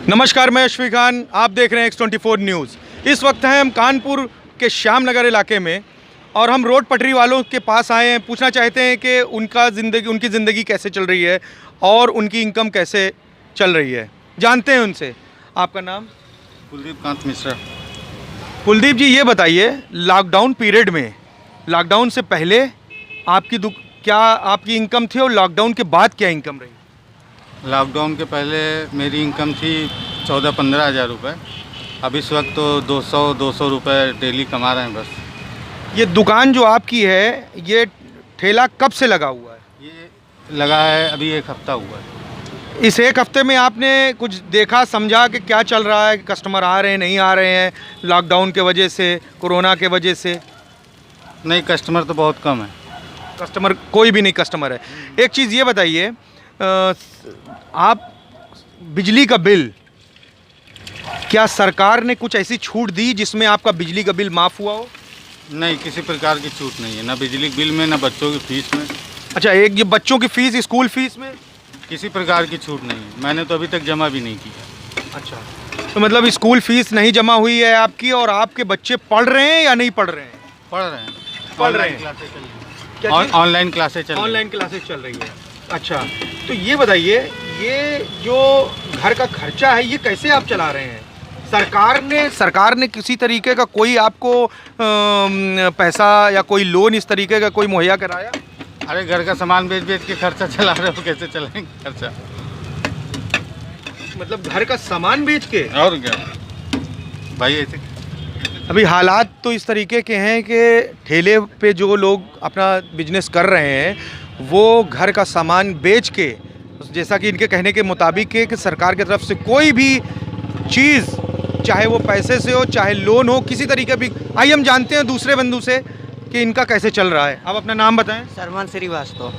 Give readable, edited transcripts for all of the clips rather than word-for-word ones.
नमस्कार, मैं अश्वी खान, आप देख रहे हैं X24 न्यूज़। इस वक्त हैं हम कानपुर के श्याम नगर इलाके में और हम रोड पटरी वालों के पास आए हैं। पूछना चाहते हैं कि उनकी ज़िंदगी कैसे चल रही है और उनकी इनकम कैसे चल रही है। जानते हैं उनसे। आपका नाम? कुलदीप कांत मिश्रा। कुलदीप जी, ये बताइए, लॉकडाउन पीरियड में, लॉकडाउन से पहले क्या आपकी इनकम थी और लॉकडाउन के बाद क्या इनकम रही? लॉकडाउन के पहले मेरी इनकम थी 14-15 हज़ार रुपये। अब इस वक्त तो 200 रुपये डेली कमा रहे हैं बस। ये दुकान जो आपकी है, ये ठेला कब से लगा हुआ है? ये लगा है अभी 1 हफ्ता हुआ है। इस 1 हफ्ते में आपने कुछ देखा समझा कि क्या चल रहा है? कस्टमर आ रहे हैं, नहीं आ रहे हैं, लॉकडाउन के वजह से, कोरोना के वजह से? नहीं, कस्टमर तो बहुत कम है। कस्टमर कोई भी नहीं कस्टमर है। एक चीज़ ये बताइए, आप बिजली का बिल, क्या सरकार ने कुछ ऐसी छूट दी जिसमें आपका बिजली का बिल माफ़ हुआ हो? नहीं, किसी प्रकार की छूट नहीं है, ना बिजली बिल में, ना बच्चों की फ़ीस में। अच्छा, एक ये बच्चों की फ़ीस, स्कूल फ़ीस में किसी प्रकार की छूट नहीं है। मैंने तो अभी तक जमा भी नहीं किया। अच्छा, तो मतलब स्कूल फ़ीस नहीं जमा हुई है आपकी, और आपके बच्चे पढ़ रहे हैं या नहीं पढ़ रहे हैं? पढ़ रहे हैं। पढ़ रहे हैं। क्लासेस चल रही क्या हैं। चीज़? ऑनलाइन क्लासेस चल रही हैं। ऑनलाइन क्लासेस चल रही है। अच्छा, तो ये बताइए, ये जो घर का खर्चा है, ये कैसे आप चला रहे हैं? सरकार ने किसी तरीके का कोई आपको पैसा या कोई लोन इस तरीके का कोई मुहैया कराया? अरे, घर का सामान बेच बेच के खर्चा चला रहे हो, कैसे चलाएंगे खर्चा? मतलब घर का सामान बेच के? और क्या भाई, ऐसे अभी हालात तो इस तरीके के हैं कि ठेले पे जो लोग अपना बिजनेस कर रहे हैं, वो घर का सामान बेच के, जैसा कि इनके कहने के मुताबिक है कि सरकार की तरफ से कोई भी चीज़, चाहे वो पैसे से हो, चाहे लोन हो, किसी तरीके भी। आइए हम जानते हैं दूसरे बंधु से कि इनका कैसे चल रहा है। आप अपना नाम बताएं। सरमन श्रीवास्तव।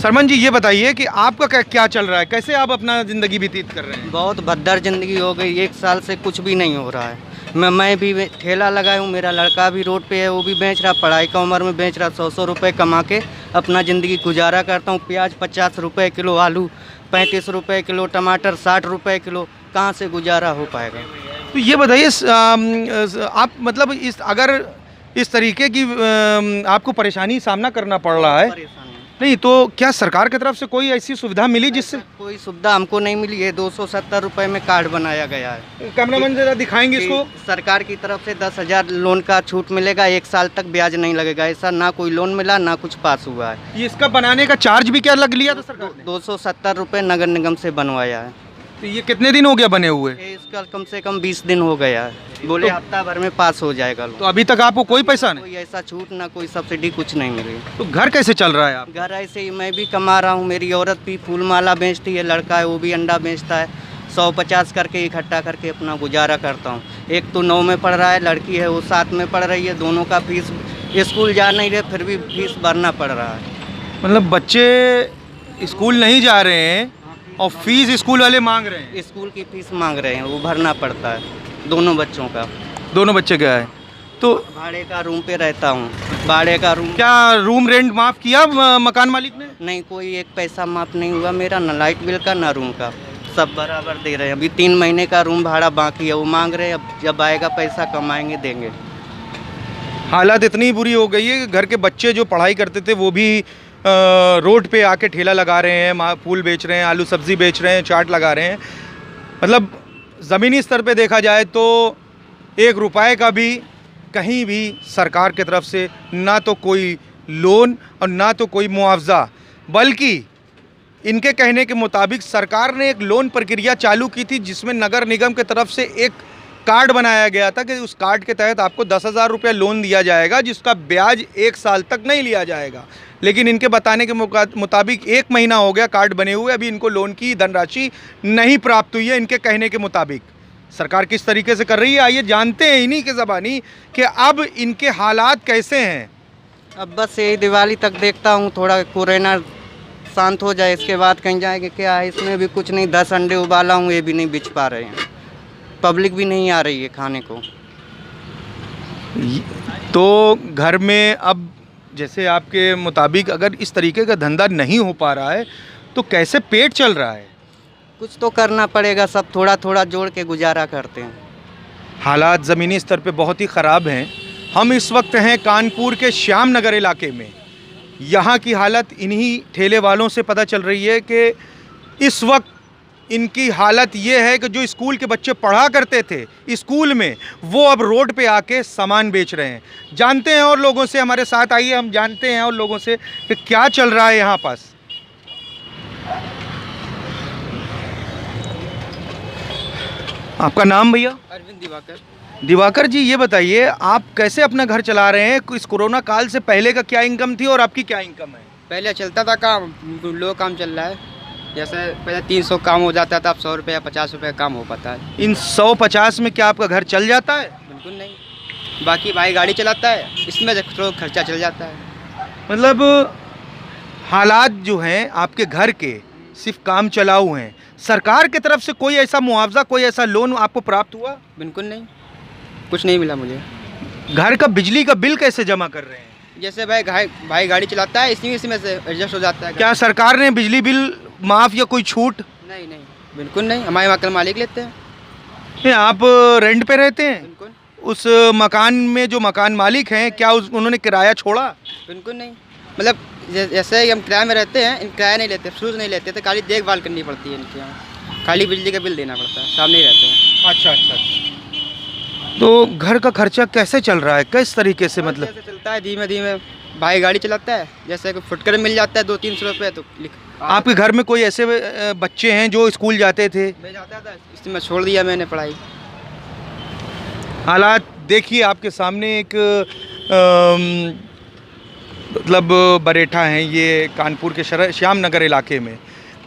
सरमन जी, ये बताइए कि आपका क्या चल रहा है, कैसे आप अपना ज़िंदगी व्यतीत कर रहे हैं? बहुत भद्दर ज़िंदगी हो गई, 1 साल से कुछ भी नहीं हो रहा है। मैं भी ठेला लगाया हूँ, मेरा लड़का भी रोड पे है, वो भी बेच रहा, पढ़ाई का उम्र में बेच रहा। 100 रुपये कमा के अपना ज़िंदगी गुजारा करता हूँ। प्याज 50 रुपये किलो, आलू 35 रुपये किलो, टमाटर 60 रुपये किलो, कहाँ से गुजारा हो पाएगा? तो ये बताइए, आप मतलब अगर इस तरीके की आपको परेशानी सामना करना पड़ रहा है, नहीं तो क्या सरकार की तरफ से कोई ऐसी सुविधा मिली जिससे? कोई सुविधा हमको नहीं मिली है। 270 रुपये में कार्ड बनाया गया है। कैमरामैन जरा दिखाएंगे इसको। सरकार की तरफ से 10,000 लोन का छूट मिलेगा, 1 साल तक ब्याज नहीं लगेगा। ऐसा ना कोई लोन मिला, ना कुछ पास हुआ है। ये इसका बनाने का चार्ज भी क्या लग लिया था सरकार ने? 270 रुपये नगर निगम से बनवाया है। तो ये कितने दिन हो गया बने हुए? इसका कम से कम 20 दिन हो गया है। बोले हफ्ता भर में पास हो जाएगा। तो अभी तक आपको कोई पैसा नहीं? कोई ऐसा छूट, ना कोई सब्सिडी, कुछ नहीं मिली। तो घर कैसे चल रहा है आप? घर ऐसे ही मैं भी कमा रहा हूँ। मेरी औरत भी फूल माला बेचती है, लड़का है वो भी अंडा बेचता है। 150 करके इकट्ठा करके अपना गुजारा करता हूँ। एक तो 9 में पढ़ रहा है, लड़की है वो 7 में पढ़ रही है। दोनों का फीस, स्कूल जा नहीं रहे फिर भी फीस भरना पड़ रहा है। मतलब बच्चे स्कूल नहीं जा रहे हैं और फीस स्कूल वाले मांग रहे हैं? स्कूल की फीस मांग रहे हैं, वो भरना पड़ता है। दोनों बच्चों का। दोनों बच्चे क्या है? तो भाड़े का रूम पे रहता हूँ। भाड़े का रूम। क्या रूम रेंट माफ़ किया मकान मालिक ने? नहीं, कोई एक पैसा माफ़ नहीं हुआ मेरा, ना लाइट बिल का ना रूम का, सब बराबर दे रहे हैं। अभी 3 महीने का रूम भाड़ा बाकी है, वो मांग रहे हैं। अब जब आएगा पैसा कमाएंगे देंगे। हालात इतनी बुरी हो गई है कि घर के बच्चे जो पढ़ाई करते थे वो भी रोड पे आके ठेला लगा रहे हैं, फूल बेच रहे हैं, आलू सब्ज़ी बेच रहे हैं, चाट लगा रहे हैं। मतलब ज़मीनी स्तर पे देखा जाए तो 1 रुपए का भी कहीं भी सरकार की तरफ से ना तो कोई लोन और ना तो कोई मुआवजा, बल्कि इनके कहने के मुताबिक सरकार ने एक लोन प्रक्रिया चालू की थी जिसमें नगर निगम की तरफ से एक कार्ड बनाया गया था कि उस कार्ड के तहत आपको 10,000 रुपये लोन दिया जाएगा, जिसका ब्याज 1 साल तक नहीं लिया जाएगा। लेकिन इनके बताने के मुताबिक 1 महीना हो गया कार्ड बने हुए, अभी इनको लोन की धनराशि नहीं प्राप्त हुई है। इनके कहने के मुताबिक सरकार किस तरीके से कर रही है, आइए जानते हैं इन्हीं के ज़बानी कि अब इनके हालात कैसे हैं। अब बस यही दिवाली तक देखता हूँ, थोड़ा कोरोना शांत हो जाए, इसके बाद कहीं जाएंगे। क्या है इसमें भी कुछ नहीं, 10 अंडे उबाला हूँ, ये भी नहीं बिच पा रहे हैं। पब्लिक भी नहीं आ रही है खाने को। तो घर में अब जैसे आपके मुताबिक अगर इस तरीके का धंधा नहीं हो पा रहा है तो कैसे पेट चल रहा है? कुछ तो करना पड़ेगा, सब थोड़ा थोड़ा जोड़ के गुजारा करते हैं। हालात ज़मीनी स्तर पे बहुत ही ख़राब हैं। हम इस वक्त हैं कानपुर के श्याम नगर इलाके में। यहाँ की हालत इन्हीं ठेले वालों से पता चल रही है कि इस वक्त इनकी हालत ये है कि जो स्कूल के बच्चे पढ़ा करते थे स्कूल में, वो अब रोड पे आके सामान बेच रहे हैं। जानते हैं और लोगों से, हमारे साथ आइए हम जानते हैं और लोगों से कि क्या चल रहा है यहाँ पास। आपका नाम भैया? अरविंद दिवाकर। दिवाकर जी, ये बताइए आप कैसे अपना घर चला रहे हैं? इस कोरोना काल से पहले का क्या इनकम थी और आपकी क्या इनकम है? पहले चलता था काम, लो काम चल रहा है। जैसे पहले 300 काम हो जाता था, अब 100 रुपये या 50 रुपये काम हो पाता है। इन 150 में क्या आपका घर चल जाता है? बिल्कुल नहीं। बाकी भाई गाड़ी चलाता है, इसमें तो खर्चा चल जाता है। मतलब हालात जो हैं आपके घर के सिर्फ काम चलाऊ हैं। सरकार की तरफ से कोई ऐसा मुआवजा, कोई ऐसा लोन आपको प्राप्त हुआ? बिल्कुल नहीं, कुछ नहीं मिला मुझे। घर का बिजली का बिल कैसे जमा कर रहे हैं? जैसे भाई गाड़ी चलाता है, इसी में से एडजस्ट हो जाता है। क्या सरकार ने बिजली बिल माफ़ या कोई छूट? नहीं नहीं, बिल्कुल नहीं। हमारे मकान मालिक लेते हैं। नहीं, आप रेंट पे रहते हैं? बिल्कुल। उस मकान में जो मकान मालिक हैं, क्या उन्होंने किराया छोड़ा? बिल्कुल नहीं। मतलब जैसे हम किराए में रहते हैं, इन किराया नहीं लेते, फ्रूज नहीं लेते, तो खाली देखभाल करनी पड़ती है इनके यहाँ। खाली बिजली का बिल देना पड़ता है, सामने ही रहते हैं। अच्छा। तो घर का खर्चा कैसे चल रहा है, किस तरीके से? मतलब कैसे चलता है? धीमे धीमे। भाई गाड़ी चलाता है, जैसे कि फुटकर मिल जाता है 200-300 रुपये, तो आपके घर में कोई ऐसे बच्चे हैं जो स्कूल जाते थे? मैं जाता था, इसमें छोड़ दिया मैंने पढ़ाई। हालात देखिए आपके सामने। एक मतलब बरेठा हैं ये कानपुर के श्याम नगर इलाके में।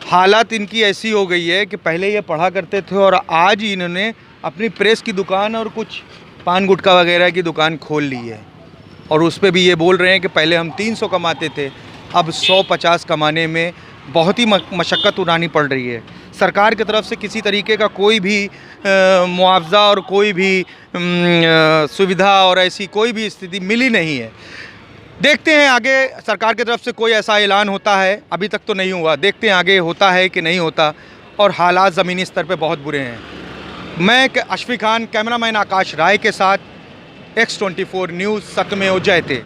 हालात इनकी ऐसी हो गई है कि पहले ये पढ़ा करते थे और आज इन्होंने अपनी प्रेस की दुकान और कुछ पान गुटखा वगैरह की दुकान खोल ली है। और उस पे भी ये बोल रहे हैं कि पहले हम 300 कमाते थे, अब 150 कमाने में बहुत ही मशक्क़त उठानी पड़ रही है। सरकार की तरफ से किसी तरीके का कोई भी मुआवजा और कोई भी सुविधा और ऐसी कोई भी स्थिति मिली नहीं है। देखते हैं आगे सरकार की तरफ से कोई ऐसा ऐलान होता है, अभी तक तो नहीं हुआ। देखते हैं आगे होता है कि नहीं होता। और हालात ज़मीनी स्तर पे बहुत बुरे हैं। मैं अशफी खान, कैमरामैन आकाश राय के साथ X24 न्यूज़, सत्यमेव जयते।